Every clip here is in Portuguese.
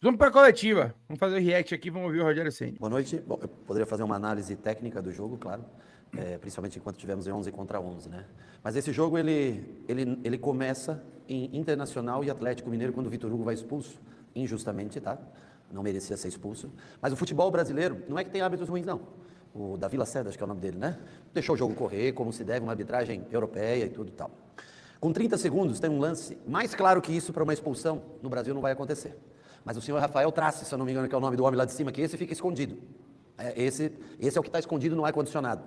Vamos para a coletiva. Vamos fazer o react aqui, vamos ouvir o Rogério Ceni. Boa noite. Bom, eu poderia fazer uma análise técnica do jogo, claro, principalmente enquanto tivemos em 11 contra 11, né? Mas esse jogo, ele começa em Internacional e Atlético Mineiro, quando o Vitor Hugo vai expulso, injustamente, tá? Não merecia ser expulso. Mas o futebol brasileiro não é que tem árbitros ruins, não. O Davi Lacerda, acho que é o nome dele, né? Deixou o jogo correr, como se deve, uma arbitragem europeia e tudo e tal. Com 30 segundos, tem um lance mais claro que isso para uma expulsão, no Brasil não vai acontecer. Mas o senhor Rafael Trace, se eu não me engano, que é o nome do homem lá de cima, que esse fica escondido. Esse é o que está escondido no ar-condicionado.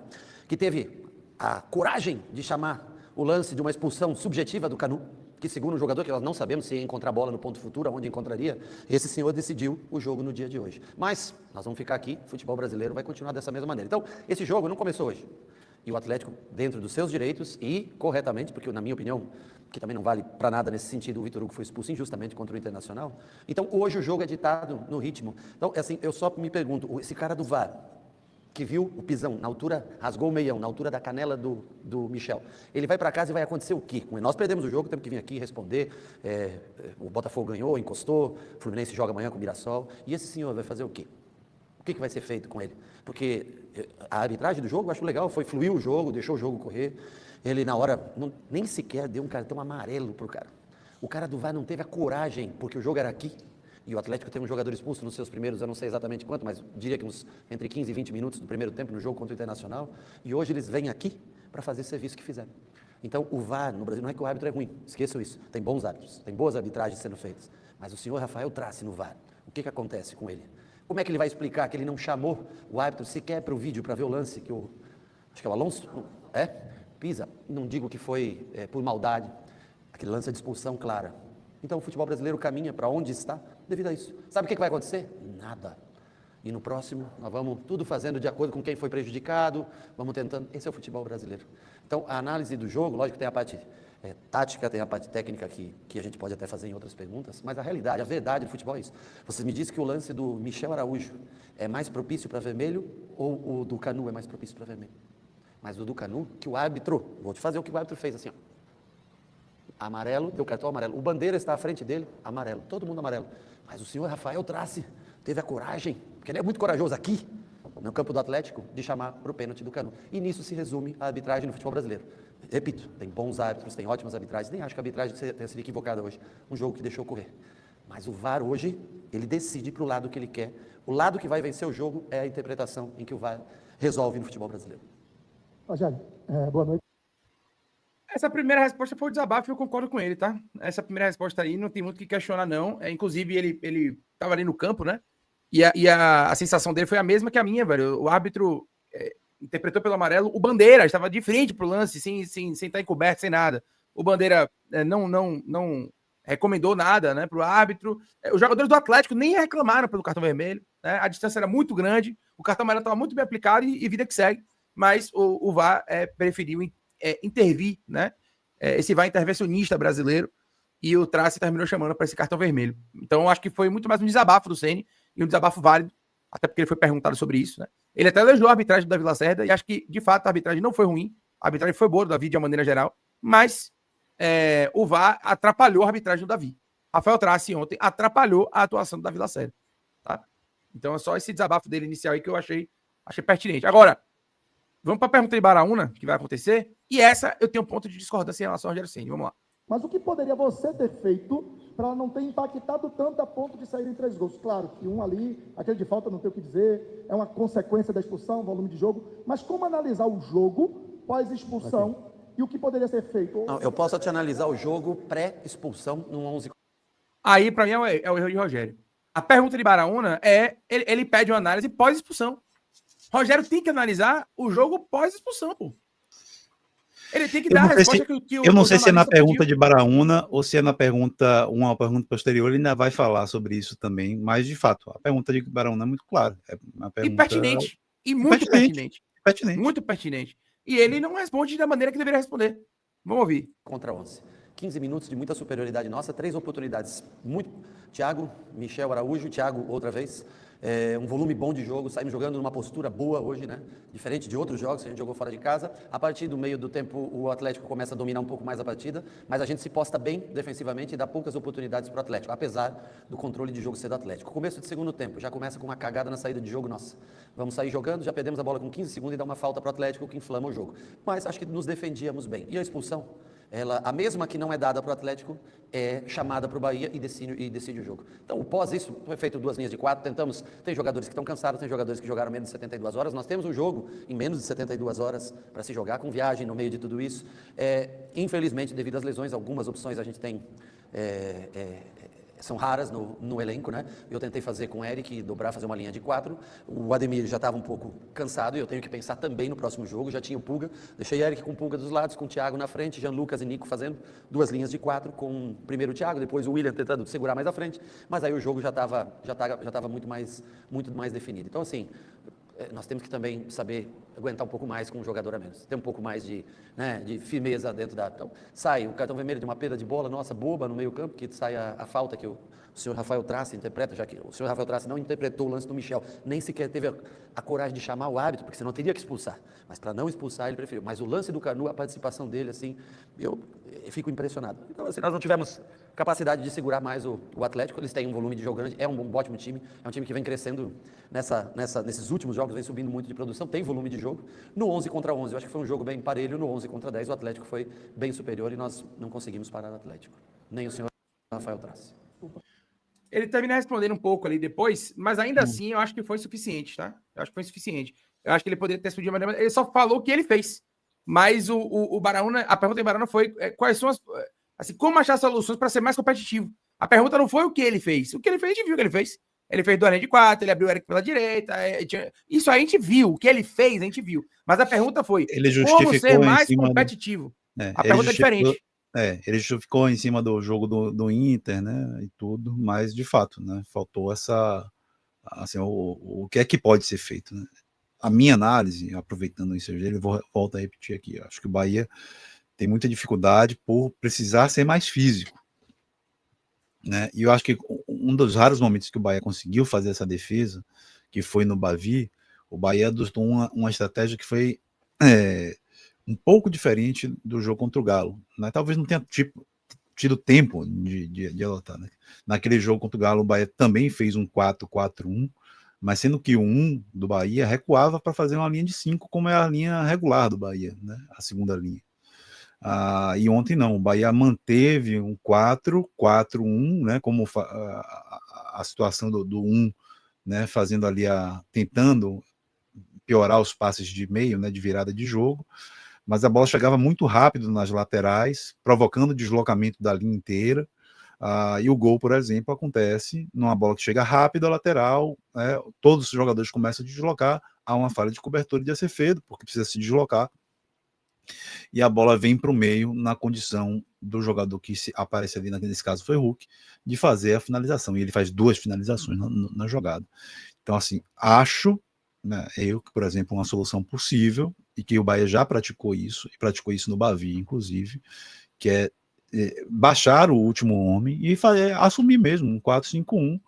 Que teve a coragem de chamar o lance de uma expulsão subjetiva do Canu, que segundo o jogador, que nós não sabemos se ia encontrar a bola no ponto futuro, onde encontraria, esse senhor decidiu o jogo no dia de hoje. Mas nós vamos ficar aqui, o futebol brasileiro vai continuar dessa mesma maneira. Então, esse jogo não começou hoje. E o Atlético, dentro dos seus direitos e corretamente, porque na minha opinião, que também não vale para nada nesse sentido, o Vitor Hugo foi expulso injustamente contra o Internacional. Então, hoje o jogo é ditado no ritmo. Então, assim, eu só me pergunto, esse cara do VAR, que viu o pisão na altura, rasgou o meião, na altura da canela do Michel, ele vai para casa e vai acontecer o quê? Nós perdemos o jogo, temos que vir aqui responder, o Botafogo ganhou, encostou, o Fluminense joga amanhã com o Mirassol, e esse senhor vai fazer o quê? O que vai ser feito com ele? Porque a arbitragem do jogo, eu acho legal, fluiu o jogo, deixou o jogo correr. Ele, na hora, nem sequer deu um cartão amarelo pro cara. O cara do VAR não teve a coragem, porque o jogo era aqui. E o Atlético teve um jogador expulso nos seus primeiros, eu não sei exatamente quanto, mas diria que uns entre 15 e 20 minutos do primeiro tempo no jogo contra o Internacional. E hoje eles vêm aqui para fazer esse serviço que fizeram. Então, o VAR no Brasil, não é que o árbitro é ruim, esqueçam isso. Tem bons árbitros, tem boas arbitragens sendo feitas. Mas o senhor Rafael Trace no VAR, o que acontece com ele? Como é que ele vai explicar que ele não chamou o árbitro sequer para o vídeo, para ver o lance que acho que é o Alonso, pisa, não digo que foi por maldade, aquele lance de expulsão clara. Então o futebol brasileiro caminha para onde está devido a isso. Sabe o que vai acontecer? Nada. E no próximo, nós vamos tudo fazendo de acordo com quem foi prejudicado, vamos tentando, esse é o futebol brasileiro. Então a análise do jogo, lógico que tem a parte tática, tem a parte técnica que a gente pode até fazer em outras perguntas, mas a realidade, a verdade do futebol é isso. Vocês me dizem que o lance do Michel Araújo é mais propício para vermelho ou o do Canu é mais propício para vermelho? Mas o do Canu, que o árbitro, vou te fazer o que o árbitro fez assim, ó. Amarelo, deu cartão amarelo. O Bandeira está à frente dele, amarelo. Todo mundo amarelo. Mas o senhor Rafael Trace teve a coragem, porque ele é muito corajoso aqui, no campo do Atlético, de chamar para o pênalti do Canu. E nisso se resume a arbitragem no futebol brasileiro. Repito, tem bons árbitros, tem ótimas arbitragens, nem acho que a arbitragem tenha sido equivocada hoje, um jogo que deixou correr. Mas o VAR hoje, ele decide para o lado que ele quer. O lado que vai vencer o jogo é a interpretação em que o VAR resolve no futebol brasileiro. Rogério, boa noite. Essa primeira resposta foi o desabafo e eu concordo com ele, tá? Essa primeira resposta aí não tem muito o que questionar, não. Inclusive, ele estava ali no campo, né? E a sensação dele foi a mesma que a minha, velho. O árbitro interpretou pelo amarelo. O Bandeira estava de frente pro lance, sem estar encoberto, sem nada. O Bandeira não recomendou nada, né, pro árbitro. Os jogadores do Atlético nem reclamaram pelo cartão vermelho, né? A distância era muito grande, o cartão amarelo estava muito bem aplicado e vida que segue. Mas o VAR preferiu intervir, né? Esse VAR intervencionista brasileiro, e o Trace terminou chamando para esse cartão vermelho. Então, acho que foi muito mais um desabafo do Ceni, e um desabafo válido, até porque ele foi perguntado sobre isso, né? Ele até elogiou a arbitragem do Davi Lacerda, e acho que, de fato, a arbitragem não foi ruim, a arbitragem foi boa do Davi, de uma maneira geral, mas o VAR atrapalhou a arbitragem do Davi. Rafael Trace, ontem, atrapalhou a atuação do Davi Lacerda, tá? Então, é só esse desabafo dele inicial aí que eu achei pertinente. Agora, vamos para a pergunta de Baraúna, que vai acontecer. E essa eu tenho um ponto de discordância em relação ao Rogério Ceni. Vamos lá. Mas o que poderia você ter feito para não ter impactado tanto a ponto de saírem 3 gols? Claro que um ali, aquele de falta, não tem o que dizer, é uma consequência da expulsão, volume de jogo. Mas como analisar o jogo pós-expulsão e o que poderia ser feito? Não, eu posso te analisar o jogo pré-expulsão no 11. Aí, para mim, é o erro de Rogério. A pergunta de Baraúna ele pede uma análise pós-expulsão. Rogério tem que analisar o jogo pós-expulsão, pô. Ele tem que dar a resposta que o eu não sei se é na pergunta de Baraúna ou se é na pergunta, uma pergunta posterior, ele ainda vai falar sobre isso também, mas de fato, a pergunta de Baraúna é muito clara. É uma pergunta... E pertinente. E muito pertinente. Pertinente. Muito pertinente. E ele não responde da maneira que deveria responder. Vamos ouvir. Contra 11. 15 minutos de muita superioridade nossa, 3 oportunidades. Thiago, Michel Araújo, Thiago outra vez. Um volume bom de jogo, saímos jogando numa postura boa hoje, né? Diferente de outros jogos que a gente jogou fora de casa. A partir do meio do tempo, o Atlético começa a dominar um pouco mais a partida, mas a gente se posta bem defensivamente e dá poucas oportunidades para o Atlético, apesar do controle de jogo ser do Atlético. Começo de segundo tempo, já começa com uma cagada na saída de jogo nossa. Vamos sair jogando, já perdemos a bola com 15 segundos e dá uma falta para o Atlético que inflama o jogo. Mas acho que nos defendíamos bem. E a expulsão? A mesma que não é dada para o Atlético, é chamada para o Bahia e decide o jogo. Então, pós isso, foi feito 2 linhas de 4, tentamos, tem jogadores que estão cansados, tem jogadores que jogaram menos de 72 horas, nós temos um jogo em menos de 72 horas para se jogar, com viagem no meio de tudo isso. Infelizmente, devido às lesões, algumas opções a gente tem... são raras no elenco, né? Eu tentei fazer com o Eric, dobrar, fazer uma linha de 4. O Ademir já estava um pouco cansado e eu tenho que pensar também no próximo jogo. Já tinha o Pulga, deixei Eric com o Pulga dos lados, com o Thiago na frente, Jean Lucas e Nico fazendo 2 linhas de 4, com primeiro o Thiago, depois o William tentando segurar mais à frente. Mas aí o jogo já estava muito mais definido. Então, assim, nós temos que também saber aguentar um pouco mais com um jogador a menos, ter um pouco mais de firmeza dentro da... Então, sai o cartão vermelho de uma perda de bola, nossa, boba no meio campo, que sai a falta que o senhor Rafael Trace interpreta, já que o senhor Rafael Trace não interpretou o lance do Michel, nem sequer teve a coragem de chamar o árbitro, porque senão teria que expulsar, mas para não expulsar ele preferiu. Mas o lance do Canu, a participação dele, assim, eu fico impressionado. Então, assim, nós não tivemos capacidade de segurar mais o Atlético, eles têm um volume de jogo grande, é um ótimo time, é um time que vem crescendo nesses últimos jogos, vem subindo muito de produção, tem volume de jogo. No 11 contra 11, eu acho que foi um jogo bem parelho, no 11 contra 10 o Atlético foi bem superior e nós não conseguimos parar o Atlético, nem o senhor Rafael Trace. Ele termina respondendo um pouco ali depois, mas ainda assim eu acho que foi suficiente, tá? Eu acho que foi suficiente. Eu acho que ele poderia ter respondido, mas ele só falou o que ele fez. Mas o Baraúna, a pergunta em Baraúna foi quais são as... Assim, como achar soluções para ser mais competitivo? A pergunta não foi o que ele fez. O que ele fez, a gente viu o que ele fez. Ele fez 2 linhas de 4, ele abriu o Eric pela direita. Isso aí a gente viu. O que ele fez, a gente viu. Mas a pergunta foi como ser mais competitivo? A pergunta é diferente. Ele justificou em cima do jogo do Inter, né, e tudo, mas de fato, né, faltou essa, assim, o que é que pode ser feito, né? A minha análise, aproveitando isso, ele volta a repetir aqui, acho que o Bahia tem muita dificuldade por precisar ser mais físico, né, e eu acho que um dos raros momentos que o Bahia conseguiu fazer essa defesa, que foi no Bavi, o Bahia adotou uma estratégia que foi um pouco diferente do jogo contra o Galo, né? Talvez não tenha tido tempo de adotar, né? Naquele jogo contra o Galo, o Bahia também fez um 4-4-1, mas sendo que o 1 do Bahia recuava para fazer uma linha de 5, como é a linha regular do Bahia, né? A segunda linha. E ontem não, o Bahia manteve um 4-4-1, né? Como a situação do 1, né? Fazendo ali tentando piorar os passes de meio, né? De virada de jogo. Mas a bola chegava muito rápido nas laterais, provocando deslocamento da linha inteira, e o gol, por exemplo, acontece numa bola que chega rápido à lateral, né, todos os jogadores começam a deslocar, há uma falha de cobertura de Acevedo, porque precisa se deslocar, e a bola vem para o meio na condição do jogador que aparece ali, nesse caso foi Hulk, de fazer a finalização, e ele faz 2 finalizações na jogada. Então, assim, acho, né, por exemplo, uma solução possível, e que o Bahia já praticou isso, e praticou isso no Bavi, inclusive, que é baixar o último homem e assumir mesmo um 4-5-1,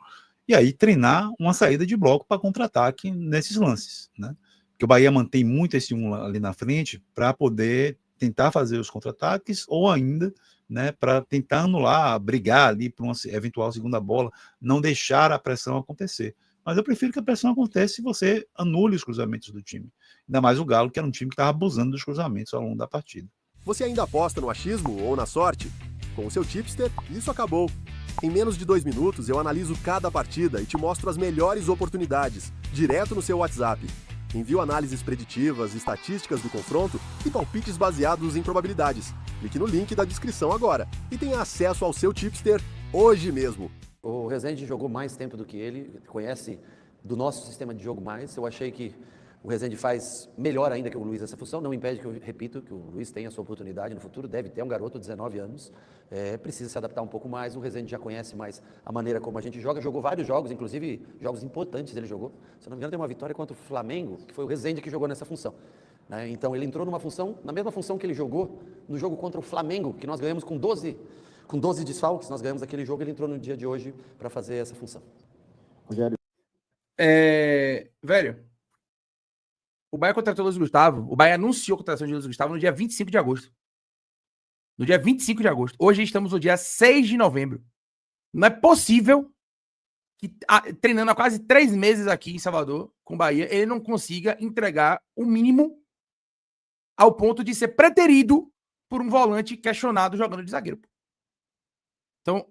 e aí treinar uma saída de bloco para contra-ataque nesses lances, né? Porque o Bahia mantém muito esse 1 ali na frente para poder tentar fazer os contra-ataques, ou ainda, né, para tentar anular, brigar ali por uma eventual segunda bola, não deixar a pressão acontecer. Mas eu prefiro que a pressão aconteça se você anule os cruzamentos do time. Ainda mais o Galo, que era um time que estava abusando dos cruzamentos ao longo da partida. Você ainda aposta no achismo ou na sorte? Com o seu tipster, isso acabou. Em menos de 2 minutos, eu analiso cada partida e te mostro as melhores oportunidades, direto no seu WhatsApp. Envio análises preditivas, estatísticas do confronto e palpites baseados em probabilidades. Clique no link da descrição agora e tenha acesso ao seu tipster hoje mesmo. O Rezende jogou mais tempo do que ele, conhece do nosso sistema de jogo mais. Eu achei que o Rezende faz melhor ainda que o Luiz essa função. Não impede que eu repito que o Luiz tenha a sua oportunidade no futuro. Deve ter um garoto de 19 anos. Precisa se adaptar um pouco mais. O Rezende já conhece mais a maneira como a gente joga. Jogou vários jogos, inclusive jogos importantes ele jogou. Se não me engano, tem uma vitória contra o Flamengo, que foi o Rezende que jogou nessa função. Então ele entrou numa função, na mesma função que ele jogou no jogo contra o Flamengo, que nós ganhamos com 12 desfalques, nós ganhamos aquele jogo, ele entrou no dia de hoje para fazer essa função. Rogério. Velho, o Bahia contratou o Luiz Gustavo. O Bahia anunciou a contratação de Luiz Gustavo no dia 25 de agosto. No dia 25 de agosto. Hoje estamos no dia 6 de novembro. Não é possível que, treinando há quase 3 meses aqui em Salvador, com o Bahia, ele não consiga entregar o mínimo ao ponto de ser preterido por um volante questionado jogando de zagueiro. Então,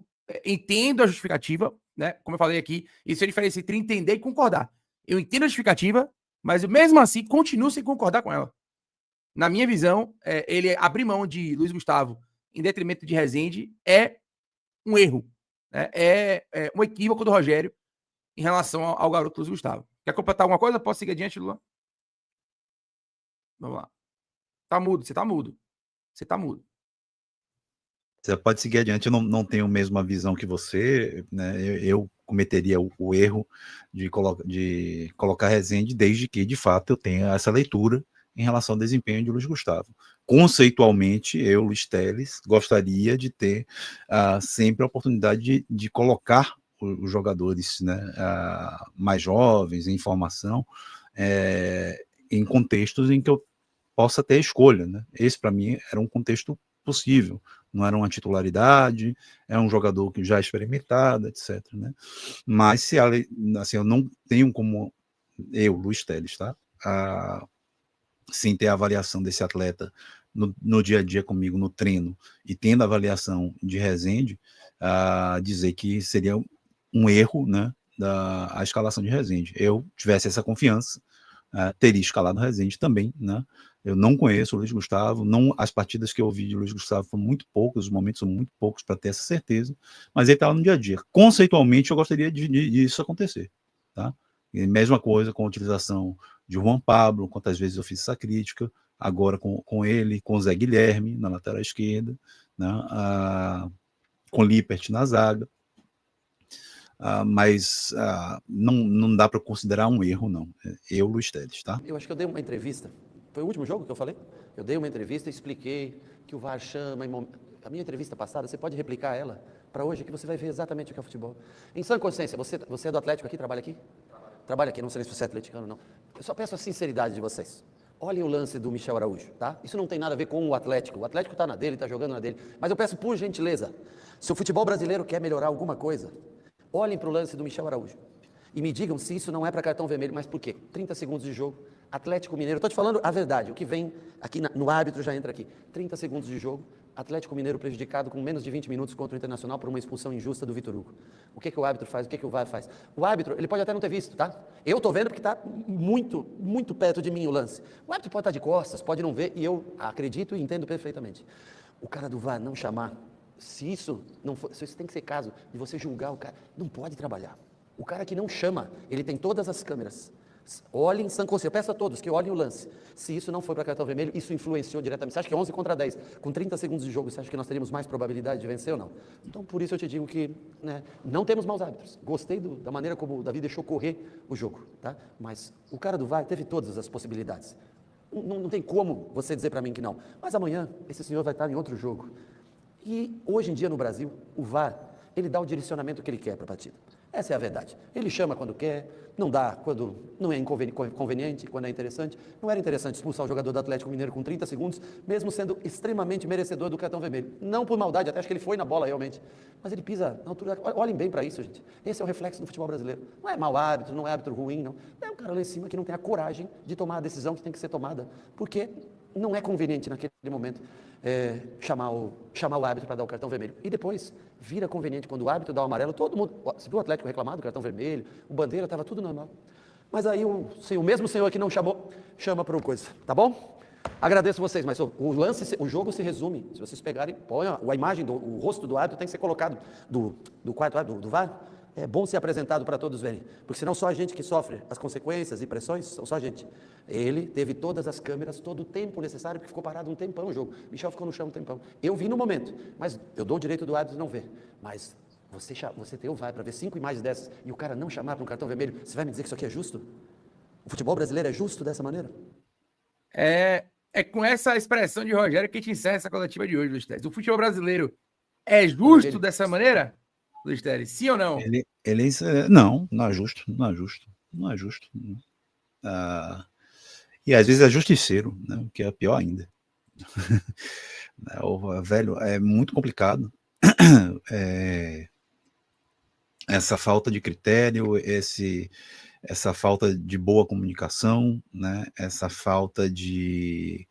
entendo a justificativa, né? Como eu falei aqui, isso é a diferença entre entender e concordar. Eu entendo a justificativa, mas eu, mesmo assim, continuo sem concordar com ela. Na minha visão, ele abrir mão de Luiz Gustavo em detrimento de Rezende é um erro. Né? É um equívoco do Rogério em relação ao garoto Luiz Gustavo. Quer completar alguma coisa? Posso seguir adiante, Lula? Vamos lá. Tá mudo, você tá mudo. Você tá mudo. Você pode seguir adiante, eu não tenho a mesma visão que você, né? Eu cometeria o erro de colocar Rezende, desde que, de fato, eu tenha essa leitura em relação ao desempenho de Luiz Gustavo. Conceitualmente, eu, Luiz Teles, gostaria de ter sempre a oportunidade de colocar os jogadores, né, mais jovens, em formação, em contextos em que eu possa ter escolha. Né? Esse, para mim, era um contexto possível. Não era uma titularidade, é um jogador que já é experimentado, etc. Né? Mas se assim, eu não tenho como eu, Luiz Teles, tá? Sem ter a avaliação desse atleta no dia a dia comigo, no treino, e tendo a avaliação de Rezende, dizer que seria um erro, né, a escalação de Rezende. Eu tivesse essa confiança, teria escalado Rezende também, né? Eu não conheço o Luiz Gustavo, as partidas que eu ouvi de Luiz Gustavo foram muito poucos, os momentos são muito poucos para ter essa certeza, mas ele está lá no dia a dia. Conceitualmente, eu gostaria de isso acontecer, tá? E mesma coisa com a utilização de Juan Pablo, quantas vezes eu fiz essa crítica, agora com ele, com o Zé Guilherme na lateral esquerda, né? Com Lippert na zaga, mas não dá para considerar um erro, não. Eu, Luiz Teles, tá? Eu acho que eu dei uma entrevista, foi o último jogo que eu falei? Eu dei uma entrevista e expliquei que o VAR chama, a minha entrevista passada, você pode replicar ela para hoje, que você vai ver exatamente o que é o futebol. Em sã consciência, você é do Atlético aqui, trabalha aqui? Trabalha aqui, não sei se você é atleticano, não. Eu só peço a sinceridade de vocês. Olhem o lance do Michel Araújo, tá? Isso não tem nada a ver com o Atlético está na dele, está jogando na dele, mas eu peço por gentileza, se o futebol brasileiro quer melhorar alguma coisa, olhem para o lance do Michel Araújo e me digam se isso não é para cartão vermelho, mas por quê? 30 segundos de jogo, Atlético Mineiro, estou te falando a verdade, o que vem aqui no árbitro já entra aqui, 30 segundos de jogo, Atlético Mineiro prejudicado com menos de 20 minutos contra o Internacional por uma expulsão injusta do Vitor Hugo. O que o árbitro faz? O que o VAR faz? O árbitro, ele pode até não ter visto, tá? Eu estou vendo porque está muito, muito perto de mim o lance. O árbitro pode estar de costas, pode não ver, e eu acredito e entendo perfeitamente. O cara do VAR não chamar, se isso tem que ser caso de você julgar o cara, não pode trabalhar. O cara que não chama, ele tem todas as câmeras. Olhem, eu peço a todos que olhem o lance. Se isso não foi para cartão vermelho, isso influenciou diretamente. Você acha que 11 contra 10, com 30 segundos de jogo, você acha que nós teríamos mais probabilidade de vencer ou não? Então, por isso eu te digo que, né, não temos maus árbitros. Gostei da maneira como o Davi deixou correr o jogo, tá? Mas o cara do VAR teve todas as possibilidades. Não tem como você dizer para mim que não. Mas amanhã, esse senhor vai estar em outro jogo. E hoje em dia no Brasil, o VAR, ele dá o direcionamento que ele quer para a partida. Essa é a verdade. Ele chama quando quer, não dá quando não é conveniente, quando é interessante. Não era interessante expulsar o jogador do Atlético Mineiro com 30 segundos, mesmo sendo extremamente merecedor do cartão vermelho. Não por maldade, até acho que ele foi na bola realmente. Mas ele pisa na altura. Olhem bem para isso, gente. Esse é o reflexo do futebol brasileiro. Não é mau árbitro, não é árbitro ruim, não. É um cara lá em cima que não tem a coragem de tomar a decisão que tem que ser tomada, porque não é conveniente naquele momento chamar o árbitro para dar o cartão vermelho. E depois vira conveniente quando o árbitro dá o amarelo, todo mundo, você viu o Atlético reclamar do cartão vermelho, o Bandeira, estava tudo normal. Mas aí o mesmo senhor que não chamou, chama para uma coisa, tá bom? Agradeço vocês, mas o jogo se resume, se vocês pegarem, põe a imagem, o rosto do árbitro tem que ser colocado do quarto árbitro, do VAR. É bom ser apresentado para todos verem, porque senão só a gente que sofre as consequências e pressões, só a gente. Ele teve todas as câmeras, todo o tempo necessário, porque ficou parado um tempão o jogo. Michel ficou no chão um tempão. Eu vi no momento, mas eu dou o direito do árbitro não ver. Mas você ter o VAR para ver 5 imagens dessas e o cara não chamar para um cartão vermelho, você vai me dizer que isso aqui é justo? O futebol brasileiro é justo dessa maneira? É com essa expressão de Rogério que a gente encerra essa coletiva de hoje, Luiz Teles. O futebol brasileiro é justo dessa maneira? Luiz Teles, sim ou não? Não é justo, não é justo. Não é justo. Né? E às vezes é justiceiro, né? O que é pior ainda. Velho, é muito complicado. Essa falta de critério, essa falta de boa comunicação, né? Essa falta de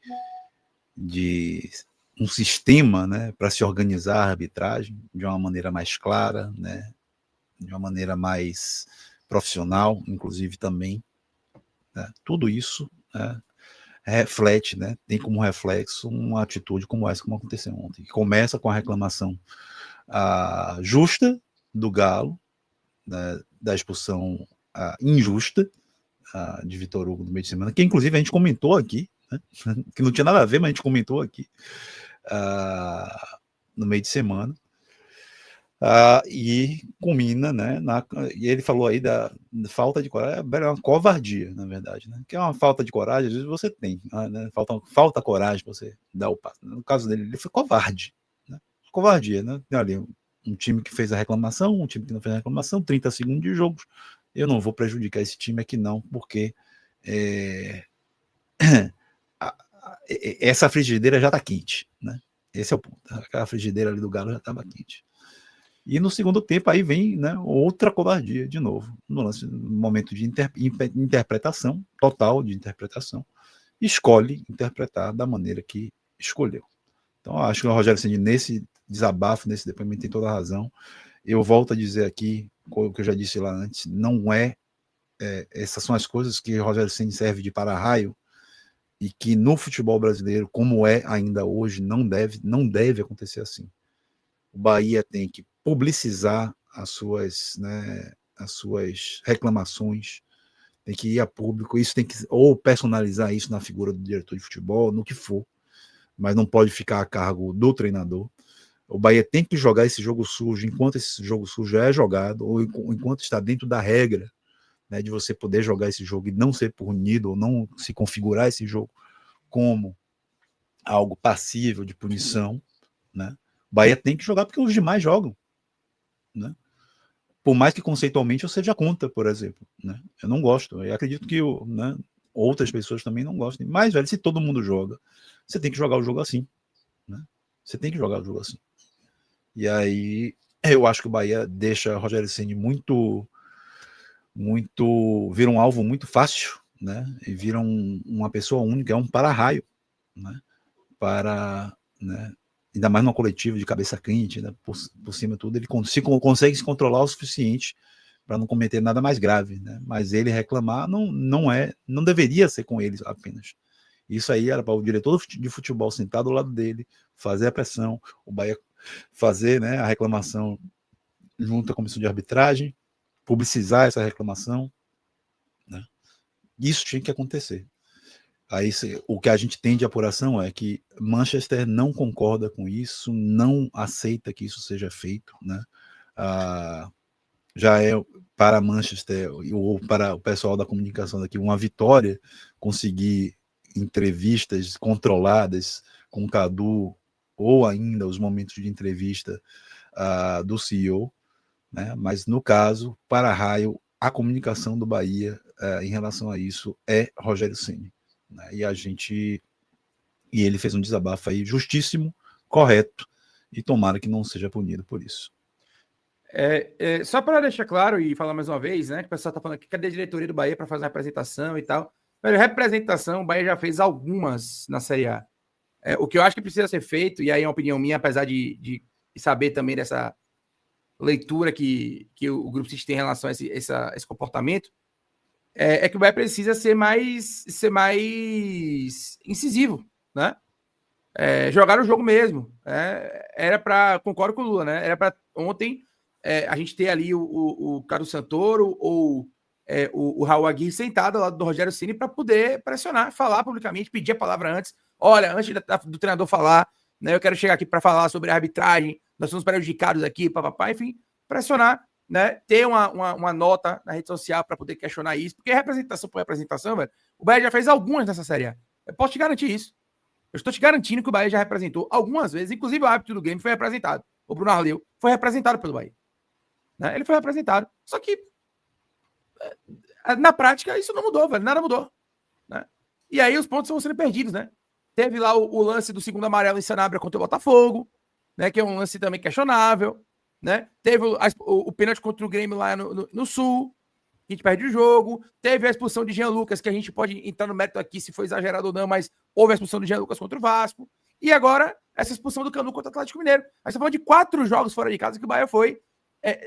um sistema, né, para se organizar a arbitragem de uma maneira mais clara, né, de uma maneira mais profissional, inclusive também. Né? Tudo isso, né, reflete, né, tem como reflexo uma atitude como essa, como aconteceu ontem. Que começa com a reclamação justa do Galo, né, da expulsão injusta de Vitor Hugo no meio de semana, que inclusive a gente comentou aqui, né, que não tinha nada a ver, mas a gente comentou aqui no meio de semana. E culmina, né, e ele falou aí da falta de coragem, é uma covardia, na verdade, né, que é uma falta de coragem, às vezes você tem, né, falta coragem para você dar o passo. No caso dele, ele foi covarde, né, covardia, né, tem ali um time que fez a reclamação, um time que não fez a reclamação, 30 segundos de jogo, eu não vou prejudicar esse time aqui não, porque essa frigideira já está quente, né, esse é o ponto, aquela frigideira ali do Galo já estava quente. E no segundo tempo aí vem, né, outra covardia de novo, no momento de interpretação, total de interpretação, escolhe interpretar da maneira que escolheu. Então acho que o Rogério Ceni nesse desabafo, nesse depoimento tem toda a razão. Eu volto a dizer aqui, o que eu já disse lá antes, não essas são as coisas que o Rogério Ceni serve de para-raio e que no futebol brasileiro, como é ainda hoje, não deve acontecer assim. O Bahia tem que publicizar as suas reclamações, tem que ir a público, isso tem que ou personalizar isso na figura do diretor de futebol, no que for, mas não pode ficar a cargo do treinador. O Bahia tem que jogar esse jogo sujo enquanto esse jogo sujo é jogado, ou enquanto está dentro da regra, né, de você poder jogar esse jogo e não ser punido, ou não se configurar esse jogo como algo passível de punição, né? O Bahia tem que jogar porque os demais jogam, né? Por mais que conceitualmente eu seja contra, por exemplo, né? Eu não gosto, eu acredito que né, outras pessoas também não gostem, mas, velho, se todo mundo joga, você tem que jogar o jogo assim, né? Você tem que jogar o jogo assim. E aí, eu acho que o Bahia deixa Rogério Ceni vira um alvo muito fácil, né? E vira uma pessoa única, é um para-raio, né? Né? Ainda mais numa coletiva de cabeça quente, né? por cima de tudo, ele consegue se controlar o suficiente para não cometer nada mais grave, né? Mas ele reclamar não deveria ser com ele apenas. Isso aí era para o diretor de futebol sentado ao lado dele, fazer a pressão, o Bahia fazer, né, a reclamação junto à comissão de arbitragem, publicizar essa reclamação, né? Isso tinha que acontecer. Aí o que a gente tem de apuração é que Manchester não concorda com isso, não aceita que isso seja feito, né? Já é para Manchester ou para o pessoal da comunicação daqui uma vitória conseguir entrevistas controladas com Cadu ou ainda os momentos de entrevista do CEO, né? Mas no caso, para raio, a comunicação do Bahia em relação a isso é Rogério Ceni. Né? E ele fez um desabafo aí justíssimo, correto, e tomara que não seja punido por isso. Só para deixar claro e falar mais uma vez, né, que o pessoal está falando aqui, cadê a diretoria do Bahia para fazer uma representação e tal? Velho, representação, o Bahia já fez algumas na Série A. O que eu acho que precisa ser feito, e aí é uma opinião minha, apesar de saber também dessa leitura que o Grupo City tem em relação a esse comportamento, é que o Bahia precisa ser mais incisivo, né? Jogar o jogo mesmo. Era para, concordo com o Lula, né? Era para ontem a gente ter ali o Carlos Santoro ou o Raul Aguirre sentado ao lado do Rogério Ceni para poder pressionar, falar publicamente, pedir a palavra antes. Olha, antes do treinador falar, né, eu quero chegar aqui para falar sobre a arbitragem, nós somos prejudicados aqui, papapá, enfim, pressionar, né, ter uma nota na rede social para poder questionar isso, porque representação por representação, velho, o Bahia já fez algumas nessa Série A. Eu posso te garantir isso. Eu estou te garantindo que o Bahia já representou algumas vezes, inclusive o árbitro do game foi representado. O Bruno Arleu foi representado pelo Bahia. Né? Ele foi representado. Só que Na prática, isso não mudou, velho. Nada mudou. Né? E aí os pontos vão sendo perdidos, né? Teve lá o lance do segundo amarelo em Sanabria contra o Botafogo, né? Que é um lance também questionável, né? Teve o pênalti contra o Grêmio lá no Sul, a gente perde o jogo. Teve a expulsão de Jean Lucas, que a gente pode entrar no mérito aqui se foi exagerado ou não, mas houve a expulsão de Jean Lucas contra o Vasco. E agora, essa expulsão do Canu contra o Atlético Mineiro. A gente tá falando de 4 jogos fora de casa que o Bahia foi,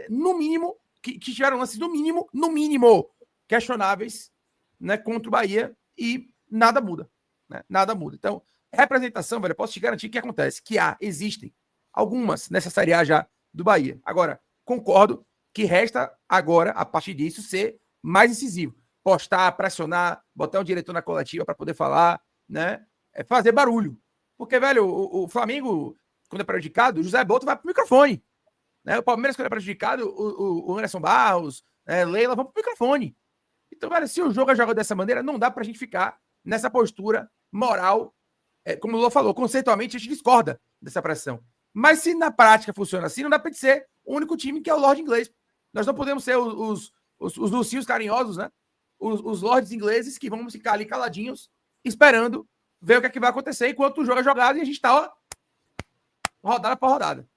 no mínimo, que tiveram lances, no mínimo, questionáveis, né, contra o Bahia, e nada muda. Né? Nada muda. Então, representação, velho, eu posso te garantir que acontece, que existem algumas nessa Série A já do Bahia. Agora, concordo que resta agora, a partir disso, ser mais incisivo. Postar, pressionar, botar um diretor na coletiva para poder falar, né? Fazer barulho. Porque, velho, o Flamengo, quando é prejudicado, o José Boto vai pro microfone. Né? O Palmeiras, quando é prejudicado, o Anderson Barros, Leila, vão pro microfone. Então, velho, se o jogo é jogado dessa maneira, não dá pra gente ficar nessa postura moral. Como o Lula falou, conceitualmente a gente discorda dessa pressão. Mas se na prática funciona assim, não dá pra gente ser o único time que é o Lorde inglês. Nós não podemos ser os Lucinhos carinhosos, né? Os Lordes ingleses que vão ficar ali caladinhos, esperando ver o que é que vai acontecer enquanto o jogo é jogado e a gente tá, ó, rodada por rodada.